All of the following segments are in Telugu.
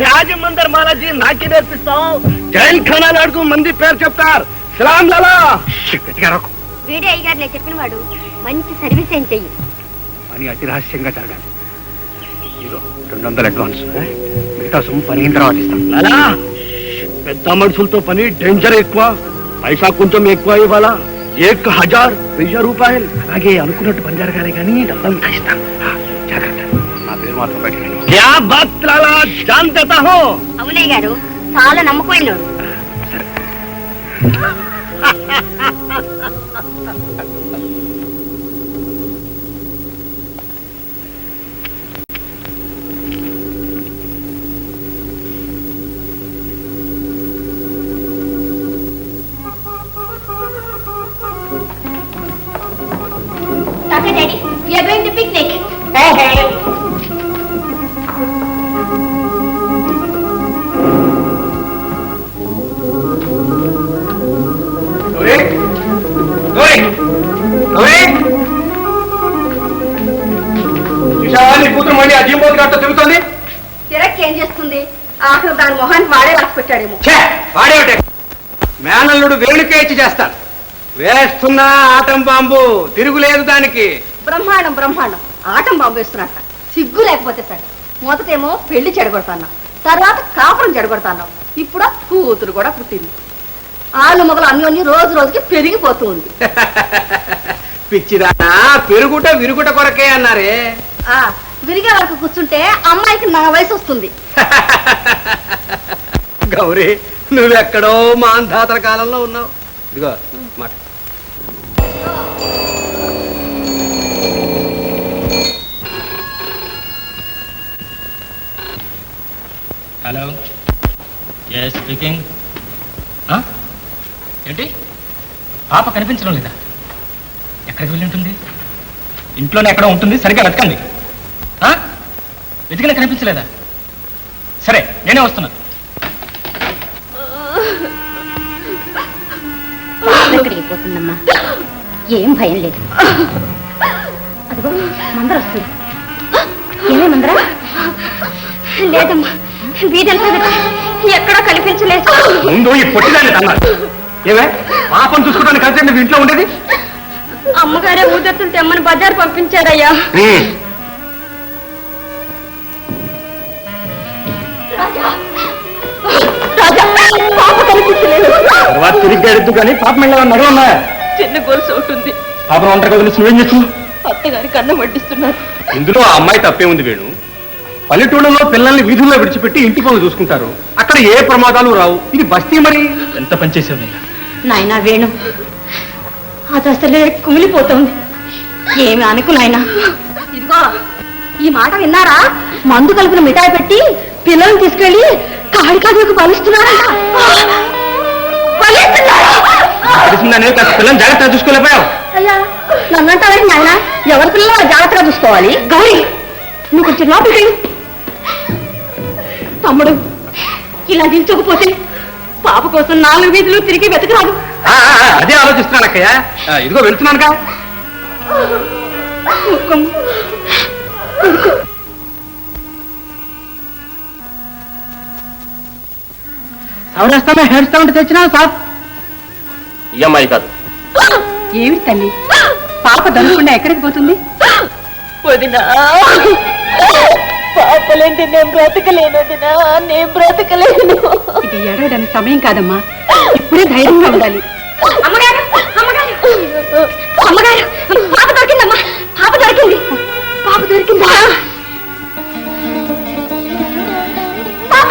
రాజమందర్ మాలాజీ నాకే నేర్పిస్తావు. జైన్ ఖానాలు అడుగు మంది పేరు చెప్తారు. సలాం లాలా. వీడే అయ్యారు నేను చెప్పిన వాడు. మంచి సర్వీస్ ఏం చెయ్యి. పని అతి రహస్యంగా జరగాలి. ఇదో 200 అడ్వాన్స్, మిగతా సొమ్ము పని అయిన తర్వాత ఇస్తాం. లాలా, పెద్ద మనుషులతో పని డేంజర్ ఎక్కువ, పైసా కొంచెం ఎక్కువ ఇవ్వాలా. 1000 రూపాయలు. అలాగే అనుకున్నట్టు పని జరగాలి కానీ డబ్బంతా ఇస్తాం. జాగ్రత్త, నా పేరు మాత్రం బయట. క్యా బాత్ లాలా, జాన్ దేతా హూ. అవునయ్య గారు, చాలా నమ్మకమైన. Okay, Daddy, we are going to picnic. Hey, hey. కూతురు మళ్ళీ అజీంబోతు గారితో తిరుగుతోంది. తిరక్కి ఏం చేస్తుంది? ఆఖరు దాని మొహాన్ని వాడే రాసిపెట్టాడేమో. వాడేమిటే, మేనల్లుడు వేణుకే ఇచ్చి చేస్తాను. వేస్తున్నా ఆటం బాంబు, తిరుగులేదు దానికి. బ్రహ్మాండం బ్రహ్మాండం. ఆటం బాంబు వేస్తున్నట్ట. సిగ్గు లేకపోతే సరే. మొదటేమో పెళ్లి చెడగొడతాన్నాం, తర్వాత కాపురం చెడగొడతాన్నాం, ఇప్పుడు కూతురు కూడా పుట్టింది. ఆళ్ళు మొగలు అన్యోన్యం రోజు రోజుకి పెరిగిపోతూ ఉంది. పిచ్చిదానా, పెరుగుట విరుగుట కొరకే అన్నారే. విరిగే వరకు కూర్చుంటే అమ్మాయికి నా వయసు వస్తుంది. గౌరీ, నువ్వెక్కడో మాంధాతల కాలంలో ఉన్నావు. ఇదిగో మాట. Hello, yes speaking. ఏంటి, పాప కనిపించడం లేదా? ఎక్కడికి వెళ్ళి ఉంటుంది? ఇంట్లోనే ఎక్కడో ఉంటుంది, సరిగ్గా వెతకండి. వెతికినా కనిపించలేదా? సరే, నేనే వస్తున్నా. ఎక్కడికి పోతుందమ్మా? ఏం భయం లేదు. అదిగో మందర వస్తుంది. ఏమే మందర? లేదమ్మా, వీధంతా ఎక్కడో కనిపించలేదు. ముందు ఈ పొట్టిదాన్ని అన్నారు. ఏమే, పాపం చూసుకోవడానికి కలిసి నువ్వు ఇంట్లో ఉండేది? అమ్మగారే ఊదెత్తులు తెమ్మని బజారు పంపించారయ్యా. తర్వాత తిరిగ్గా ఎడుతూ కానీ పాపం వెళ్ళా నడవన్నా. చిన్న గొలుసు ఉంటుంది. పాపం ఒంటరి వదిలేసి నువ్వేం చేస్తావు? అత్తగారికి అన్నం వడ్డిస్తున్నారు. ఇందులో ఆ అమ్మాయి తప్పే ఉంది వేణు. పల్లెటూళ్ళలో పిల్లల్ని వీధుల్లో విడిచిపెట్టి ఇంటి పనులు చూసుకుంటారు. అక్కడ ఏ ప్రమాదాలు రావు. ఇది బస్తీ. మరి ఎంత పనిచేసావు నాయనా వేణు, అది అసలే కుమిలిపోతుంది. ఏమి అనుకు నాయనా. ఇదిగో ఈ మాట విన్నారా? మందు కలిపిన మిఠాయి పెట్టి పిల్లల్ని తీసుకెళ్లి కాడికాడికి బలిస్తున్నారా? పిల్లల్ని జాగ్రత్తగా చూసుకోలేకపోయావు. అయ్యా, నన్నంటావేంటి నాయన? ఎవరి పిల్లలు జాగ్రత్తగా చూసుకోవాలి. గౌరీ, నువ్వు కొంచెం లోపలికి. తమ్ముడు, ఇలా దించకపోతే పాప కోసం 4 వీధులు తిరిగి వెతకరాదు. అదే ఆలోచిస్తున్నాను అక్కయ్య. ఇదిగో వెళ్తున్నానుగా. సౌరేస్తామే హెయిర్ స్టౌంట్ తెచ్చినా సార్. ఈ అమ్మాయి కాదు. ఏమి తల్లి, పాప దొరకకుండా ఎక్కడికి పోతుంది? వదినా, పాపలేంటి నేను బ్రతకలేను. వదినా, నేను బ్రతకలేను. ఇది ఏడవడానికి సమయం కాదమ్మా, ఇప్పుడే ధైర్యంగా ఉండాలి. అమ్మగారు, అమ్మగారు, అమ్మగారు, పాప దొరికిందమ్మా. పాప దొరికింది. పాప దొరికిందా? పాప,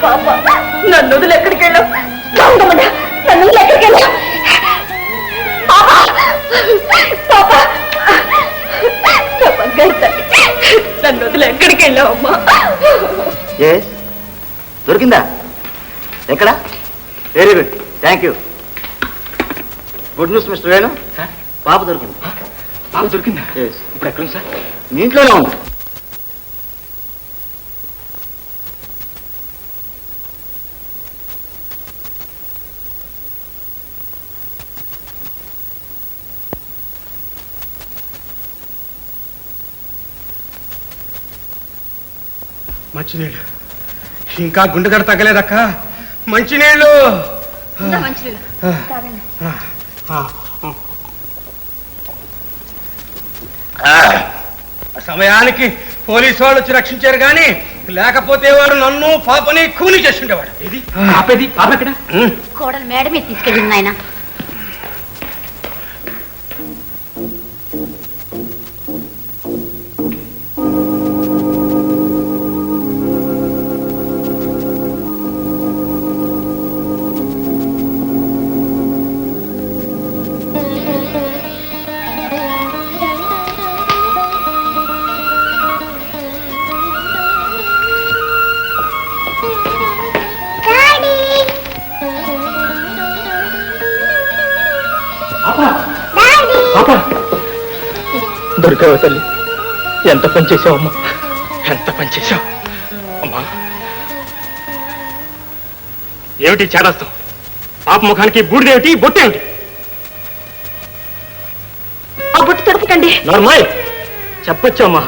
పాప, నన్ను వదిలి ఎక్కడికి వెళ్ళావు? నన్ను వదిలి ఎక్కడికి వెళ్ళావు? పాప, పాప, నన్ను వదిలి ఎక్కడికి వెళ్ళావమ్మా? దొరికిందా? ఎక్కడ? Very good, thank you. Good news mister Venu. పాప దొరికింది. పాప దొరికిందా? ఇప్పుడు ఎక్కడుంది సార్? మీ ఇంట్లోనే ఉంది. మంచినీళ్ళు ఇంకా గుండె దడ తగ్గలేదక్క. మంచినీళ్ళు. సమయానికి పోలీసు వాళ్ళు వచ్చి రక్షించారు కానీ లేకపోతే వాడు నన్ను పాపని కూని చేస్తుండేవాడు. ఇది ఆపేది పాప ఎక్కడ? కోడలు మేడ మీద తీసుకెళ్ళింది ఆయన. దొరికావు తల్లి, ఎంత పని చేసావు అమ్మా, ఎంత పని చేసావు అమ్మా. ఏమిటి చేరస్తాం? పాప ముఖానికి బూడిదేమిటి, బొట్టేమిటి? ఆ బొట్టు తొడపకండి. నార్మల్ చెప్పొచ్చు అమ్మా.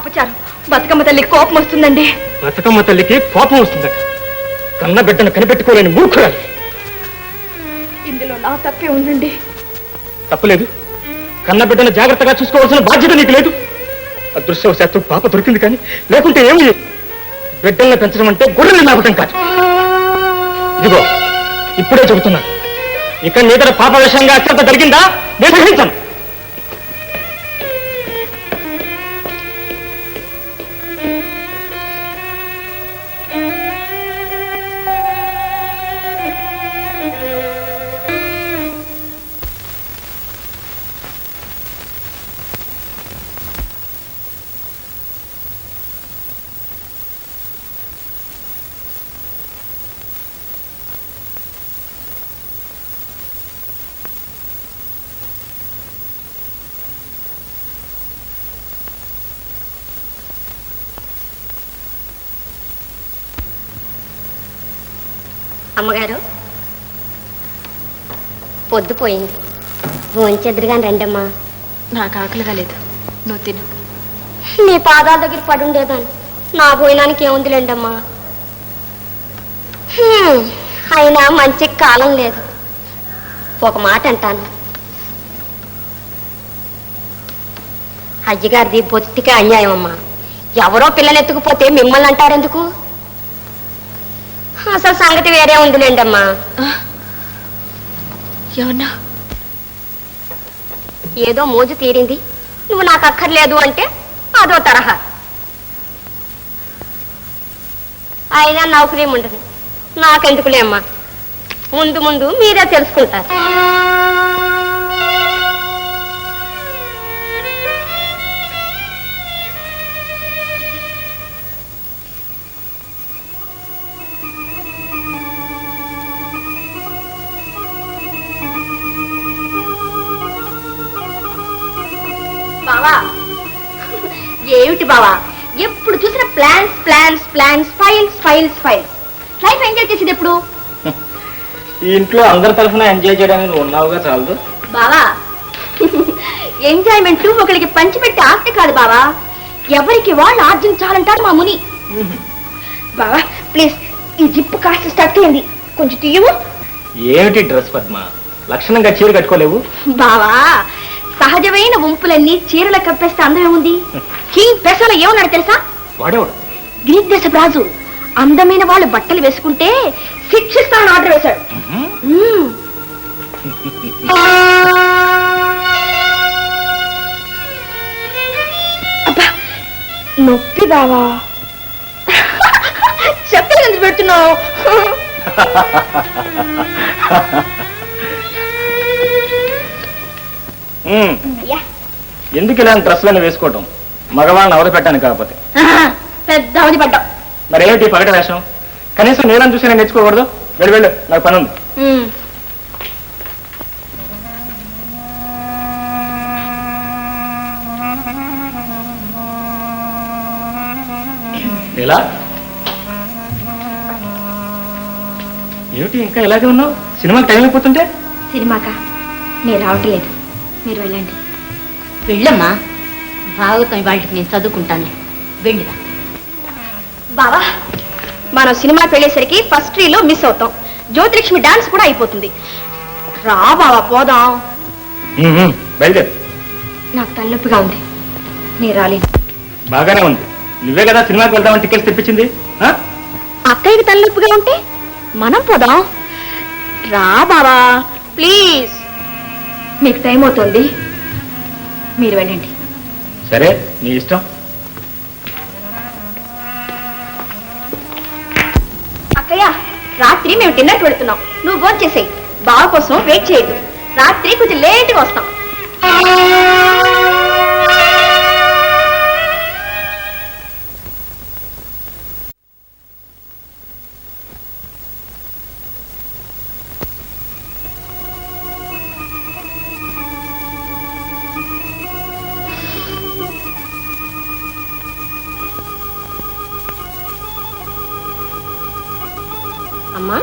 అపచారం. బతుకమ్మ తల్లికి కోపం వస్తుందండి. బతుకమ్మ తల్లికి కోపం వస్తుందట. కన్న బిడ్డను కనిపెట్టుకోలేని మూర్ఖురాలి. ఇందులో నా తప్పే ఉందండి. తప్పలేదు. కన్న బిడ్డను జాగ్రత్తగా చూసుకోవాల్సిన బాధ్యత నీకు లేదు. అదృష్టవశాత్తు పాప దొరికింది, కానీ లేకుంటే ఏమి. బిడ్డల్ని పెంచడం అంటే గొర్రెల్ని మేపటం కాదు. ఇదిగో ఇప్పుడే చెబుతున్నాను, ఇక నీదర పాప విషయంగా అత్యంత జరిగిందా నేను సహించను. అమ్మగారు, పొద్దుపోయింది, భోంచెద్దురుగాని రండమ్మా. నాకు ఆకలిగా లేదు, నువ్వు తిను. నీ పాదాల దగ్గర పడి ఉండేదాన్ని, నా భోజనానికి ఏముందిలేండమ్మా. అయినా మంచి కాలం లేదు. ఒక మాట అంటాను, అయ్యగారిది బొత్తిగా అన్యాయం అమ్మా. ఎవరో పిల్లలు ఎత్తుకుపోతే మిమ్మల్ని అంటారెందుకు? అసలు సంగతి వేరే ఉందిలేండమ్మా. ఏమన్నా? ఏదో మోజు తీరింది, నువ్వు నాకు అక్కర్లేదు అంటే అదో తరహా. అయినా నౌకరీ ఉండదు, నాకెందుకులే అమ్మా. ముందు ముందు మీరే తెలుసుకుంటారు. బావా, ఏమిటి బావా, ఎప్పుడు చూసిన plans plans plans, files files files. Life enjoy చేసేది ఎప్పుడు? ఈ ఇంట్లో అందరి తరఫున ఎంజాయ్ చేయడానికి నువ్వు ఉన్నావుగా చాలదు బావా. ఎంజాయ్మెంట్ ఒకరికి పంచిపెట్టే ఆస్తి కాదు బావా, ఎవరికి వాళ్ళు ఆర్జించాలంటారు మా ముని. బావా ప్లీజ్, ఈ జిప్పు కాస్త స్టక్ అయింది, కొంచెం తీయవు. ఏమిటి డ్రెస్ పద్మ, లక్షణంగా చీర కట్టుకోలేవు? బావా, సహజమైన వంపులన్నీ చీరల కప్పేస్తే అందమే ఉంది. కింగ్ పెసలో ఏమన్నాడు తెలుసా? వాడేవాడు గ్రీక్ దేశపు రాజు అందమైన వాళ్ళు బట్టలు వేసుకుంటే శిక్షిస్తానని ఆర్డర్ వేశాడు. అబ్బా నొప్పి బావా, చెప్పులు ఎందుకు పెడుతున్నావు? ఎందుకు ఇలాంటి డ్రెస్సులను వేసుకోవటం? మగవాళ్ళని అవధ పెట్టాను కాకపోతే. పెద్ద అవధి పడ్డావు. మరేమిటి పగట వేషం? కనీసం నేను చూసి నేను నేర్చుకోకూడదు? వెళ్ళు వెళ్ళు, నాకు పని ఉంది. ఎలా ఏమిటి ఇంకా ఇలాగే ఉన్నావు? సినిమాకి టైం అయిపోతుంటే. సినిమాకా? నేను రావట్లేదు, మీరు వెళ్ళండి. వెళ్ళమ్మా, భాగవతం వాళ్ళకి నేను చదువుకుంటాను, వెళ్ళిరా. బావా మనం సినిమాకి వెళ్ళేసరికి ఫస్ట్ ట్రీలో మిస్ అవుతాం. జ్యోతిలక్ష్మి డాన్స్ కూడా అయిపోతుంది. రా బావా పోదాం. బయలుదేరు. నాకు తలనొప్పిగా ఉంది, నేను రాలేదు. బాగానే ఉంది, నువ్వే కదా సినిమాకి వెళ్దామని టికెట్స్ తెప్పించింది. అక్కయ్యకి తలనొప్పిగా ఉంటే మనం పోదాం. రా బావా ప్లీజ్. మీకు టైం అవుతుంది, మీరు వెళ్ళండి. సరే నీ ఇష్టం. అక్కయ్య రాత్రి మేము డిన్నర్కి వెళ్తున్నాం, నువ్వు భోజనం చేసేయి. బావ కోసం వెయిట్ చేయొద్దు, రాత్రి కొంచెం లేట్గా వస్తాం. అమ్మా